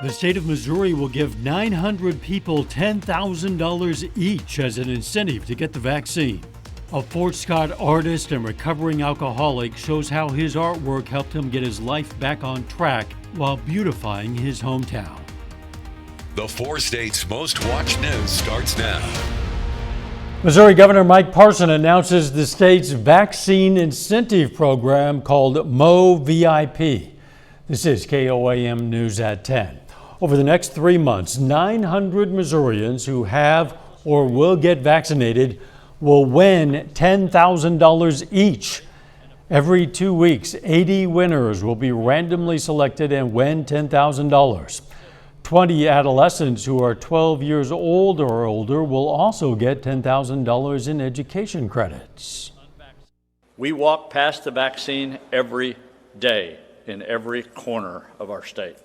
The state of Missouri will give 900 people $10,000 each as an incentive to get the vaccine. A Fort Scott artist and recovering alcoholic shows how his artwork helped him get his life back on track while beautifying his hometown. The 4 states' most watched news starts now. Missouri Governor Mike Parson announces the state's vaccine incentive program called MoVIP. This is KOAM News at 10. Over the next 3 months, 900 Missourians who have or will get vaccinated will win $10,000 each. Every 2 weeks, 80 winners will be randomly selected and win $10,000. 20 adolescents who are 12 years old or older will also get $10,000 in education credits. We walk past the vaccine every day in every corner of our state.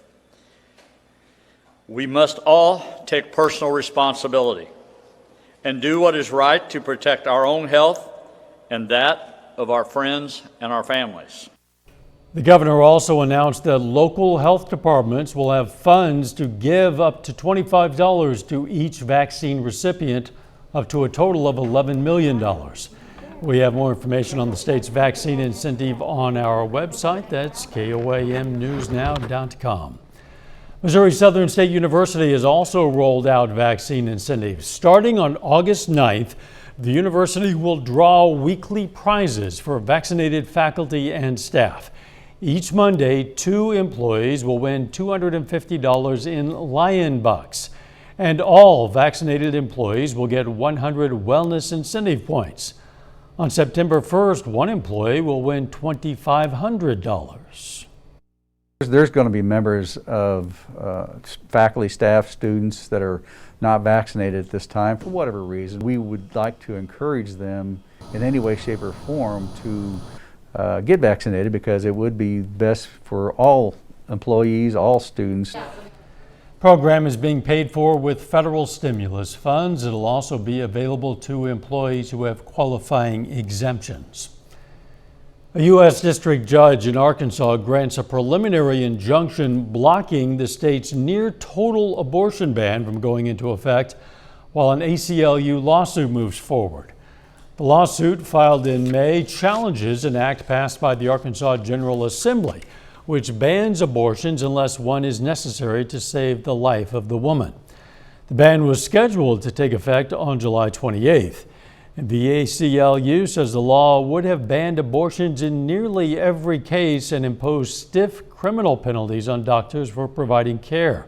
We must all take personal responsibility and do what is right to protect our own health and that of our friends and our families. The governor also announced that local health departments will have funds to give up to $25 to each vaccine recipient, up to a total of $11 million. We have more information on the state's vaccine incentive on our website. That's KOAMnewsnow.com. Missouri Southern State University has also rolled out vaccine incentives. Starting on August 9th, the university will draw weekly prizes for vaccinated faculty and staff. Each Monday, 2 employees will win $250 in Lion Bucks, and all vaccinated employees will get 100 wellness incentive points. On September 1st, 1 employee will win $2,500. There's going to be members of faculty, staff, students that are not vaccinated at this time for whatever reason. We would like to encourage them in any way, shape, or form to get vaccinated, because it would be best for all employees, all students. The program is being paid for with federal stimulus funds. It'll also be available to employees who have qualifying exemptions. A U.S. district judge in Arkansas grants a preliminary injunction blocking the state's near total abortion ban from going into effect while an ACLU lawsuit moves forward. The lawsuit, filed in May, challenges an act passed by the Arkansas General Assembly, which bans abortions unless one is necessary to save the life of the woman. The ban was scheduled to take effect on July 28th. And the ACLU says the law would have banned abortions in nearly every case and imposed stiff criminal penalties on doctors for providing care.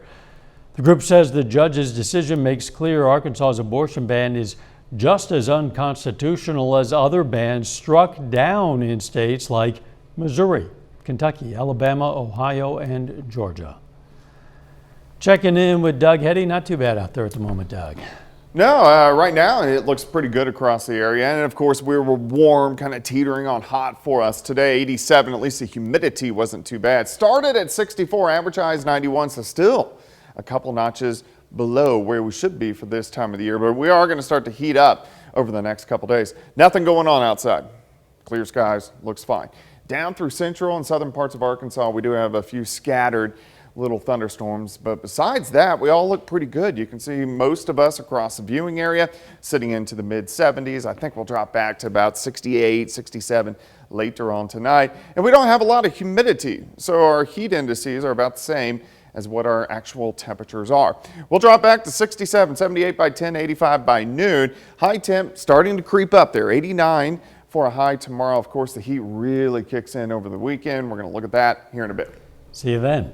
The group says the judge's decision makes clear Arkansas's abortion ban is just as unconstitutional as other bans struck down in states like Missouri, Kentucky, Alabama, Ohio, and Georgia. Checking in with Doug Heddy. Not too bad out there at the moment, Doug. No, right now it looks pretty good across the area. And of course, we were warm, kind of teetering on hot for us today. 87, at least the humidity wasn't too bad. Started at 64, advertised 91, so still a couple notches below where we should be for this time of the year. But we are going to start to heat up over the next couple days. Nothing going on outside. Clear skies, looks fine. Down through central and southern parts of Arkansas, we do have a few scattered little thunderstorms, but besides that, we all look pretty good. You can see most of us across the viewing area sitting into the mid 70s. I think we'll drop back to about 68, 67 later on tonight. And we don't have a lot of humidity, so our heat indices are about the same as what our actual temperatures are. We'll drop back to 67, 78 by 10, 85 by noon. High temp starting to creep up there, 89 for a high tomorrow. Of course, the heat really kicks in over the weekend. We're going to look at that here in a bit. See you then.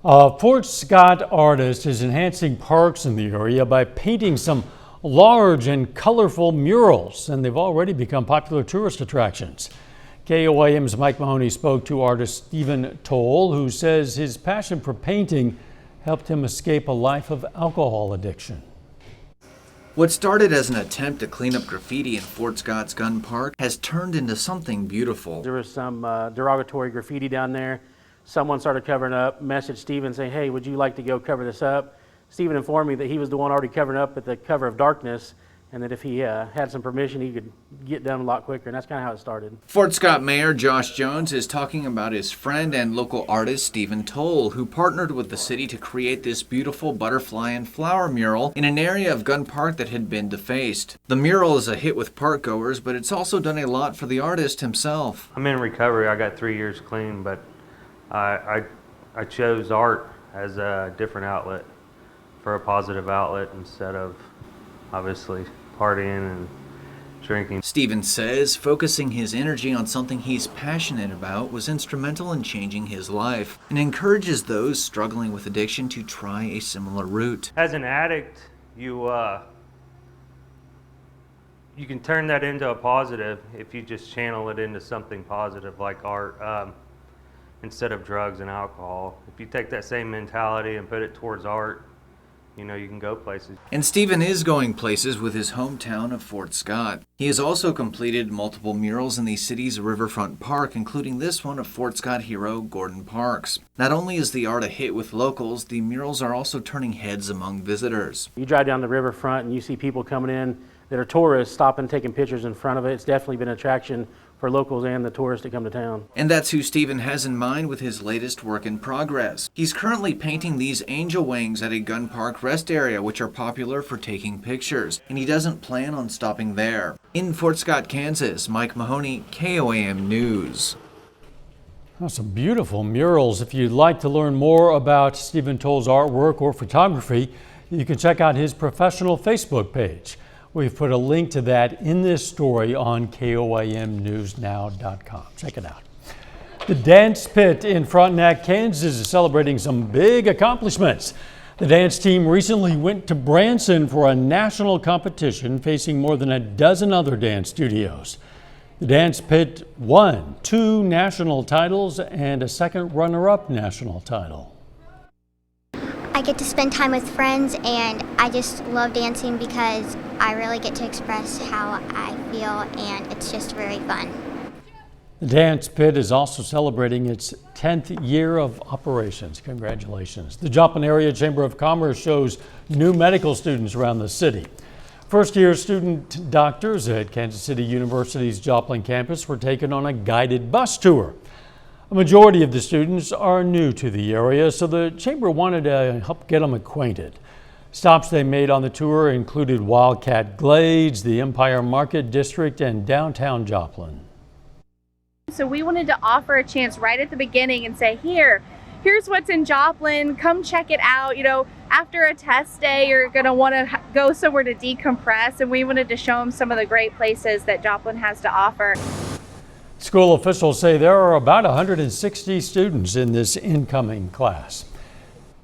A Fort Scott artist is enhancing parks in the area by painting some large and colorful murals, and they've already become popular tourist attractions. KOAM's Mike Mahoney spoke to artist Stephen Toll, who says his passion for painting helped him escape a life of alcohol addiction. What started as an attempt to clean up graffiti in Fort Scott's Gun Park has turned into something beautiful. There was some derogatory graffiti down there. Someone started covering up, messaged Stephen saying, hey, would you like to go cover this up? Stephen informed me that he was the one already covering up at the cover of Darkness, and that if he had some permission, he could get done a lot quicker, and that's kind of how it started. Fort Scott Mayor Josh Jones is talking about his friend and local artist Stephen Toll, who partnered with the city to create this beautiful butterfly and flower mural in an area of Gun Park that had been defaced. The mural is a hit with park goers, but it's also done a lot for the artist himself. I'm in recovery. I got 3 years clean, but I chose art as a different outlet, for a positive outlet, instead of obviously partying and drinking. Stephen says focusing his energy on something he's passionate about was instrumental in changing his life, and encourages those struggling with addiction to try a similar route. As an addict, you can turn that into a positive if you just channel it into something positive like art, instead of drugs and alcohol. If you take that same mentality and put it towards art, you know, you can go places. And Stephen is going places with his hometown of Fort Scott. He has also completed multiple murals in the city's riverfront park, including this one of Fort Scott hero Gordon Parks. Not only is the art a hit with locals, the murals are also turning heads among visitors. You drive down the riverfront and you see people coming in that are tourists stopping, taking pictures in front of it. It's definitely been an attraction for locals and the tourists that come to town. And that's who Stephen has in mind with his latest work in progress. He's currently painting these angel wings at a Gun Park rest area, which are popular for taking pictures, and he doesn't plan on stopping there. In Fort Scott, Kansas, Mike Mahoney, KOAM News. Some beautiful murals. If you'd like to learn more about Stephen Toll's artwork or photography, you can check out his professional Facebook page. We've put a link to that in this story on KOAMnewsnow.com. Check it out. The Dance Pit in Frontenac, Kansas is celebrating some big accomplishments. The dance team recently went to Branson for a national competition, facing more than a dozen other dance studios. The Dance Pit won 2 national titles and a second runner-up national title. I get to spend time with friends, and I just love dancing because I really get to express how I feel, and it's just very fun. The Dance Pit is also celebrating its 10th year of operations. Congratulations. The Joplin Area Chamber of Commerce shows new medical students around the city. First-year student doctors at Kansas City University's Joplin campus were taken on a guided bus tour. A majority of the students are new to the area, so the chamber wanted to help get them acquainted. Stops they made on the tour included Wildcat Glades, the Empire Market District, and downtown Joplin. So we wanted to offer a chance right at the beginning and say, here's what's in Joplin, come check it out. You know, after a test day, you're gonna wanna go somewhere to decompress, and we wanted to show them some of the great places that Joplin has to offer. School officials say there are about 160 students in this incoming class.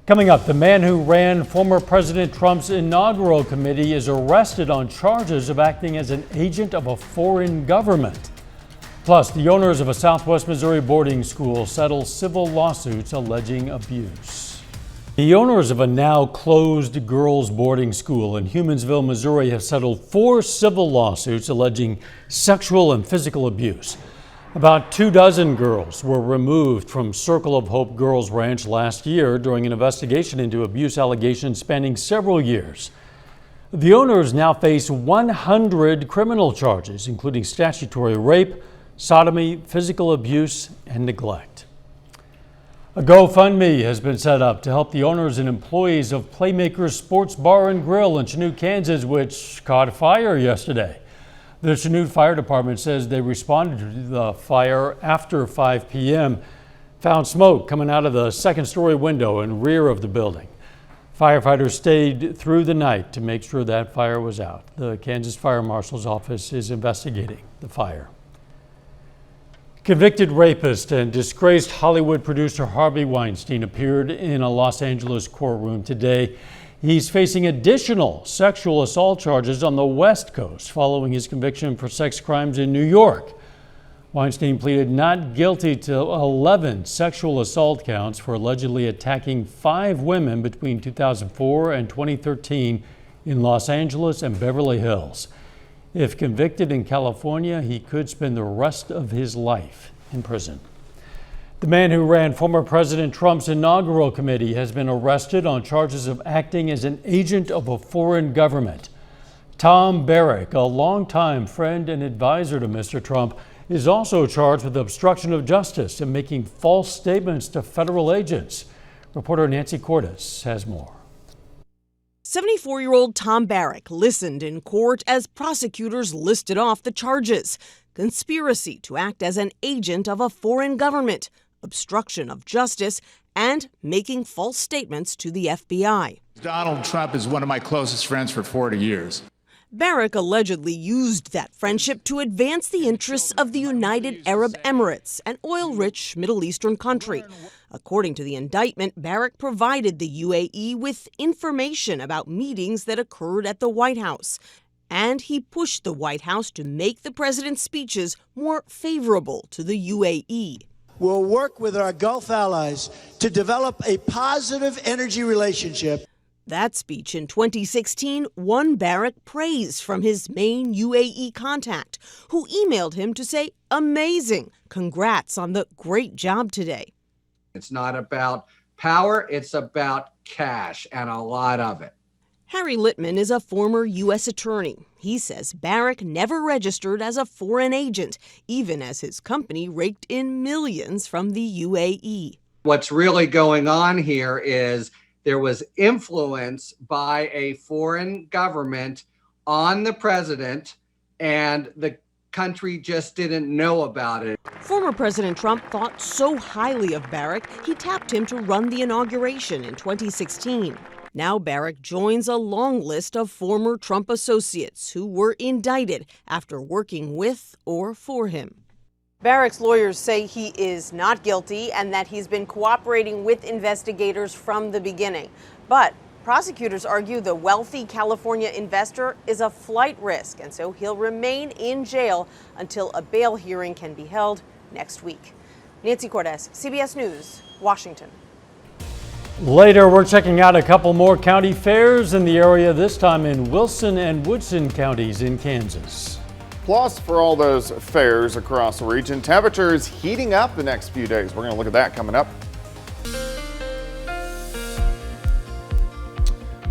Coming up, the man who ran former President Trump's inaugural committee is arrested on charges of acting as an agent of a foreign government. Plus, the owners of a Southwest Missouri boarding school settle civil lawsuits alleging abuse. The owners of a now closed girls' boarding school in Humansville, Missouri have settled 4 civil lawsuits alleging sexual and physical abuse. About 24 girls were removed from Circle of Hope Girls Ranch last year during an investigation into abuse allegations spanning several years. The owners now face 100 criminal charges, including statutory rape, sodomy, physical abuse, and neglect. A GoFundMe has been set up to help the owners and employees of Playmakers Sports Bar and Grill in Chanute, Kansas, which caught fire yesterday. The Chanute Fire Department says they responded to the fire after 5 p.m., found smoke coming out of the second-story window and rear of the building. Firefighters stayed through the night to make sure that fire was out. The Kansas Fire Marshal's office is investigating the fire. Convicted rapist and disgraced Hollywood producer Harvey Weinstein appeared in a Los Angeles courtroom today. He's facing additional sexual assault charges on the West Coast following his conviction for sex crimes in New York. Weinstein pleaded not guilty to 11 sexual assault counts for allegedly attacking 5 women between 2004 and 2013 in Los Angeles and Beverly Hills. If convicted in California, he could spend the rest of his life in prison. The man who ran former President Trump's inaugural committee has been arrested on charges of acting as an agent of a foreign government. Tom Barrack, a longtime friend and advisor to Mr. Trump, is also charged with obstruction of justice and making false statements to federal agents. Reporter Nancy Cordes has more. 74-year-old Tom Barrack listened in court as prosecutors listed off the charges: conspiracy to act as an agent of a foreign government, obstruction of justice, and making false statements to the FBI. Donald Trump is one of my closest friends for 40 years. Barrack allegedly used that friendship to advance the interests of the United Arab Emirates, an oil-rich Middle Eastern country. According to the indictment, Barrack provided the UAE with information about meetings that occurred at the White House. And he pushed the White House to make the president's speeches more favorable to the UAE. We'll work with our Gulf allies to develop a positive energy relationship. That speech in 2016 won Barrack praise from his main UAE contact, who emailed him to say, "Amazing, congrats on the great job today." It's not about power, it's about cash, and a lot of it. Harry Littman is a former U.S. attorney. He says Barrack never registered as a foreign agent, even as his company raked in millions from the UAE. What's really going on here is there was influence by a foreign government on the president, and the country just didn't know about it. Former President Trump thought so highly of Barrack, he tapped him to run the inauguration in 2016. Now Barrack joins a long list of former Trump associates who were indicted after working with or for him. Barrack's lawyers say he is not guilty and that he's been cooperating with investigators from the beginning. But prosecutors argue the wealthy California investor is a flight risk, and so he'll remain in jail until a bail hearing can be held next week. Nancy Cordes, CBS News, Washington. Later, we're checking out a couple more county fairs in the area, this time in Wilson and Woodson counties in Kansas. Plus, for all those fairs across the region, temperatures heating up the next few days. We're going to look at that coming up.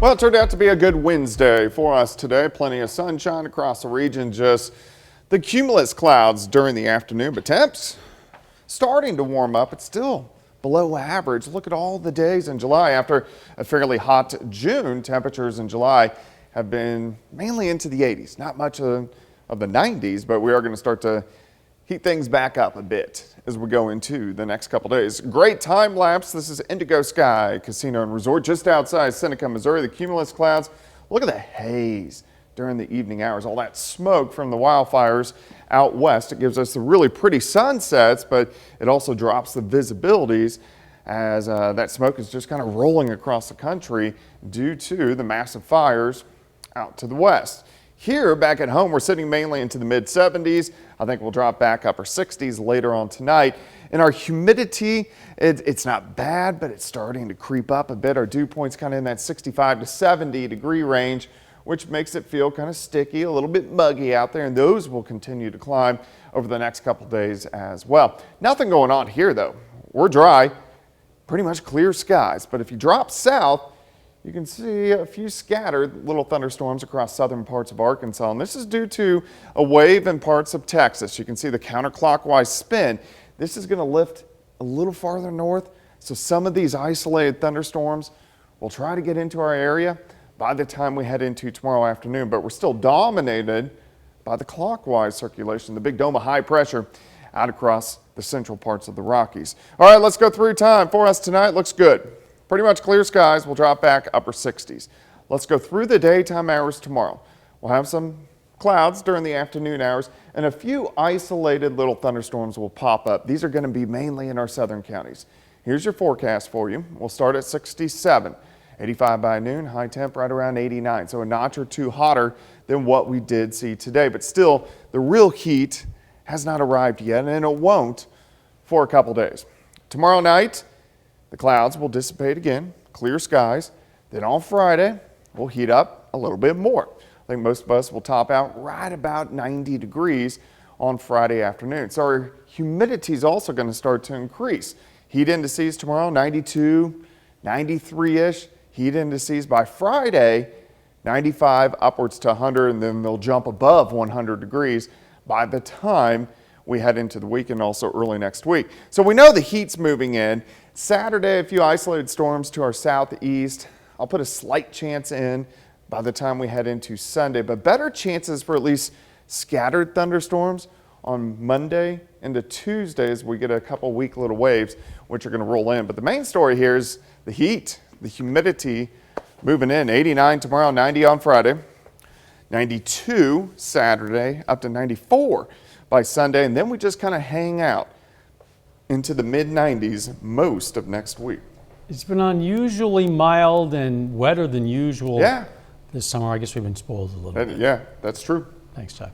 Well, it turned out to be a good Wednesday for us today. Plenty of sunshine across the region, just the cumulus clouds during the afternoon, but temps starting to warm up. It's still below average. Look at all the days in July. After a fairly hot June, temperatures in July have been mainly into the 80s. Not much of the 90s, but we are going to start to heat things back up a bit as we go into the next couple days. Great time lapse. This is Indigo Sky Casino and Resort just outside Seneca, Missouri. The cumulus clouds. Look at the haze during the evening hours. All that smoke from the wildfires out west. It gives us the really pretty sunsets, but it also drops the visibilities as that smoke is just kind of rolling across the country due to the massive fires out to the west. Here, back at home, we're sitting mainly into the mid-70s. I think we'll drop back upper 60s later on tonight. And our humidity, it's not bad, but it's starting to creep up a bit. Our dew point's kind of in that 65 to 70 degree range, which makes it feel kind of sticky, a little bit muggy out there, and those will continue to climb over the next couple days as well. Nothing going on here, though. We're dry, pretty much clear skies. But if you drop south, you can see a few scattered little thunderstorms across southern parts of Arkansas, and this is due to a wave in parts of Texas. You can see the counterclockwise spin. This is going to lift a little farther north, so some of these isolated thunderstorms will try to get into our area by the time we head into tomorrow afternoon, but we're still dominated by the clockwise circulation, the big dome of high pressure out across the central parts of the Rockies. All right, let's go through time for us tonight. Looks good. Pretty much clear skies. We'll drop back upper 60s. Let's go through the daytime hours tomorrow. We'll have some clouds during the afternoon hours, and a few isolated little thunderstorms will pop up. These are going to be mainly in our southern counties. Here's your forecast for you. We'll start at 67, 85 by noon, high temp right around 89, so a notch or two hotter than what we did see today. But still, the real heat has not arrived yet, and it won't for a couple days. Tomorrow night, the clouds will dissipate again, clear skies. Then on Friday, we'll heat up a little bit more. I think most of us will top out right about 90 degrees on Friday afternoon. So our humidity is also going to start to increase. Heat indices tomorrow, 92, 93-ish. Heat indices by Friday, 95 upwards to 100, and then they'll jump above 100 degrees by the time we head into the weekend, also early next week. So we know the heat's moving in. Saturday, a few isolated storms to our southeast. I'll put a slight chance in by the time we head into Sunday, but better chances for at least scattered thunderstorms on Monday into Tuesday as we get a couple weak little waves, which are going to roll in. But the main story here is the heat, the humidity moving in. 89 tomorrow, 90 on Friday, 92 Saturday, up to 94 by Sunday, and then we just kind of hang out into the mid-90s most of next week. It's been unusually mild and wetter than usual this summer. I guess we've been spoiled a little bit. Yeah, that's true. Thanks, Todd.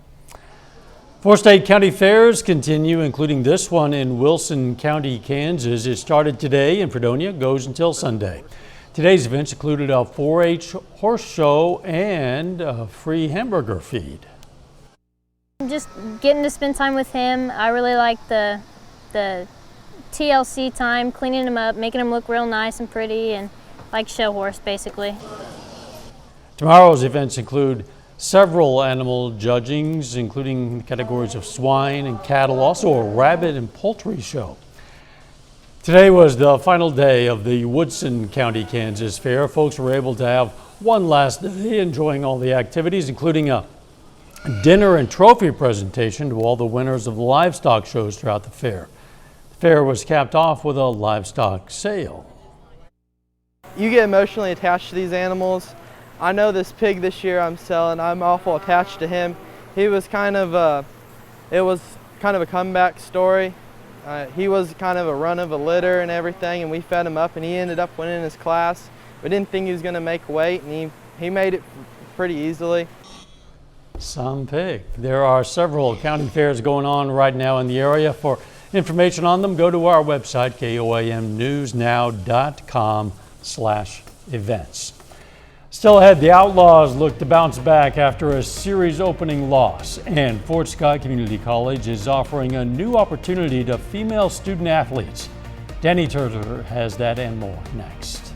4 state county fairs continue, including this one in Wilson County, Kansas. It started today in Fredonia, goes until Sunday. Today's events included a 4-H horse show and a free hamburger feed. Just getting to spend time with him. I really like the TLC time, cleaning him up, making him look real nice and pretty, and like show horse basically. Tomorrow's events include several animal judgings, including categories of swine and cattle, also a rabbit and poultry show. Today was the final day of the Woodson County, Kansas Fair. Folks were able to have one last day enjoying all the activities, including a dinner and trophy presentation to all the winners of the livestock shows throughout the fair. The fair was capped off with a livestock sale. You get emotionally attached to these animals. I know this pig this year I'm selling, I'm awful attached to him. He was kind of a comeback story. He was kind of a run of a litter and everything, and we fed him up and he ended up winning his class. We didn't think he was going to make weight, and he made it pretty easily. Some pig. There are several county fairs going on right now in the area. For information on them, go to our website, koamnewsnow.com/events. Still ahead, the Outlaws look to bounce back after a series opening loss, and Fort Scott Community College is offering a new opportunity to female student athletes. Danny Turner has that and more next.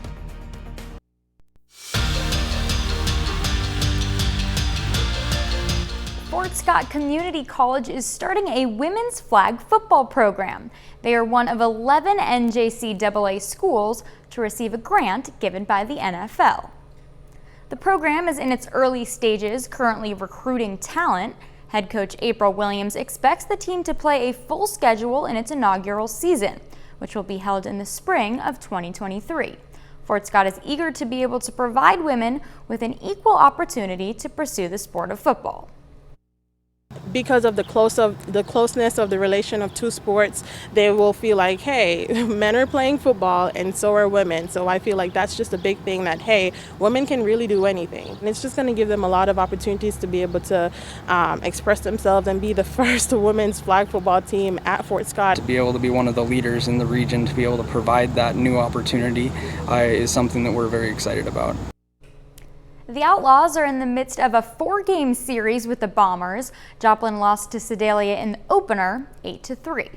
Fort Scott Community College is starting a women's flag football program. They are one of 11 NJCAA schools to receive a grant given by the NFL. The program is in its early stages, currently recruiting talent. Head coach April Williams expects the team to play a full schedule in its inaugural season, which will be held in the spring of 2023. Fort Scott is eager to be able to provide women with an equal opportunity to pursue the sport of football. Because of the closeness of the relation of two sports, they will feel like, hey, men are playing football and so are women. So I feel like that's just a big thing that, hey, women can really do anything. And it's just going to give them a lot of opportunities to be able to express themselves and be the first women's flag football team at Fort Scott. To be able to be one of the leaders in the region, to be able to provide that new opportunity is something that we're very excited about. The Outlaws are in the midst of a 4-game series with the Bombers. Joplin lost to Sedalia in the opener, 8-3.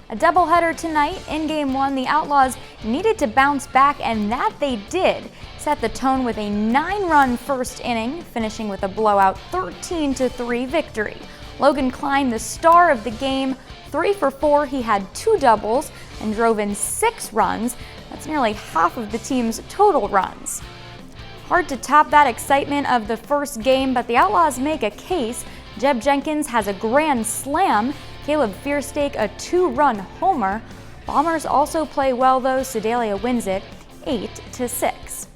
A doubleheader tonight. In Game 1, the Outlaws needed to bounce back, and that they did. Set the tone with a 9-run first inning, finishing with a blowout 13-3 victory. Logan Klein, the star of the game, 3 for 4. He had 2 doubles and drove in 6 runs. That's nearly half of the team's total runs. Hard to top that excitement of the first game, but the Outlaws make a case. Jeb Jenkins has a grand slam. Caleb Fearstake a 2-run homer. Bombers also play well though. Sedalia wins it 8-6.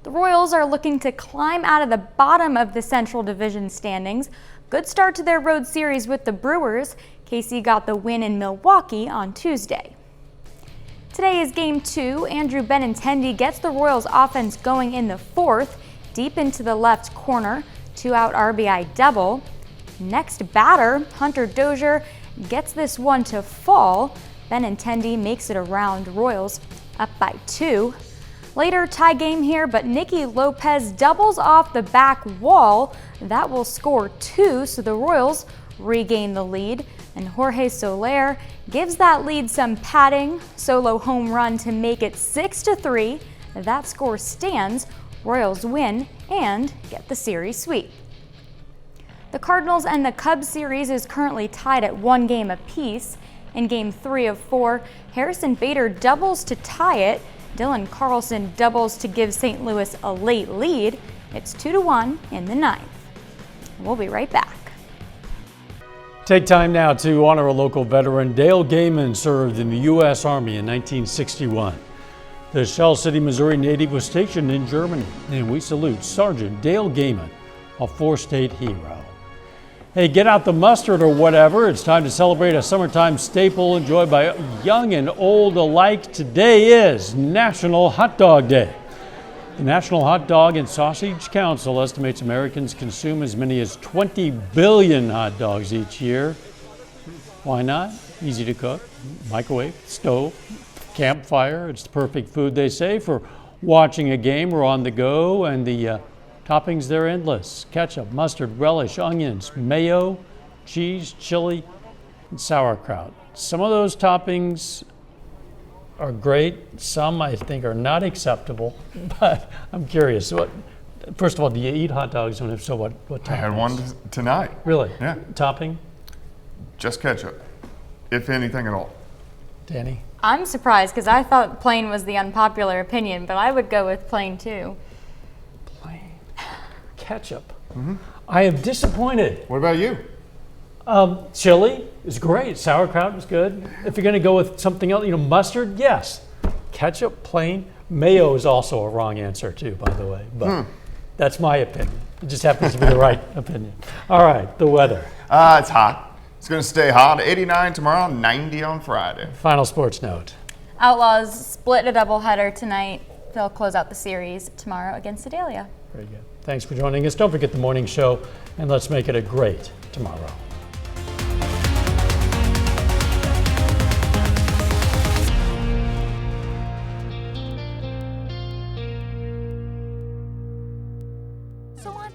The Royals are looking to climb out of the bottom of the Central Division standings. Good start to their road series with the Brewers. KC got the win in Milwaukee on Tuesday. Today is Game 2. Andrew Benintendi gets the Royals offense going in the 4th, deep into the left corner, 2-out RBI double. Next batter, Hunter Dozier, gets this one to fall. Benintendi makes it around. Royals up by 2. Later, tie game here, but Nicky Lopez doubles off the back wall. That will score 2, so the Royals regain the lead. And Jorge Soler gives that lead some padding. Solo home run to make it 6-3. That score stands. Royals win and get the series sweep. The Cardinals and the Cubs series is currently tied at 1 game apiece. In Game 3 of 4, Harrison Bader doubles to tie it. Dylan Carlson doubles to give St. Louis a late lead. It's 2-1 in the 9th. We'll be right back. Take time now to honor a local veteran. Dale Gaiman served in the U.S. Army in 1961. The Shell City, Missouri native was stationed in Germany, and we salute Sergeant Dale Gaiman, a four-state hero. Hey, get out the mustard or whatever. It's time to celebrate a summertime staple enjoyed by young and old alike. Today is National Hot Dog Day. The National Hot Dog and Sausage Council estimates Americans consume as many as 20 billion hot dogs each year. Why not? Easy to cook, microwave, stove, campfire. It's the perfect food, they say, for watching a game or on the go, and the toppings, they're endless. Ketchup, mustard, relish, onions, mayo, cheese, chili, and sauerkraut. Some of those toppings are great. Some I think are not acceptable, but I'm curious. First of all, do you eat hot dogs? And if so, what toppings? I had one tonight. Really? Yeah. Topping? Just ketchup, if anything at all. Danny? I'm surprised because I thought plain was the unpopular opinion, but I would go with plain too. Ketchup. I am disappointed. What about you? Chili is great. Sauerkraut is good. If you're going to go with something else, mustard, yes. Ketchup, plain. Mayo is also a wrong answer too, by the way. But that's my opinion. It just happens to be the right opinion. All right, the weather. It's hot. It's going to stay hot. 89 tomorrow, 90 on Friday. Final sports note. Outlaws split a doubleheader tonight. They'll close out the series tomorrow against Sedalia. Very good. Thanks for joining us. Don't forget the morning show, and let's make it a great tomorrow.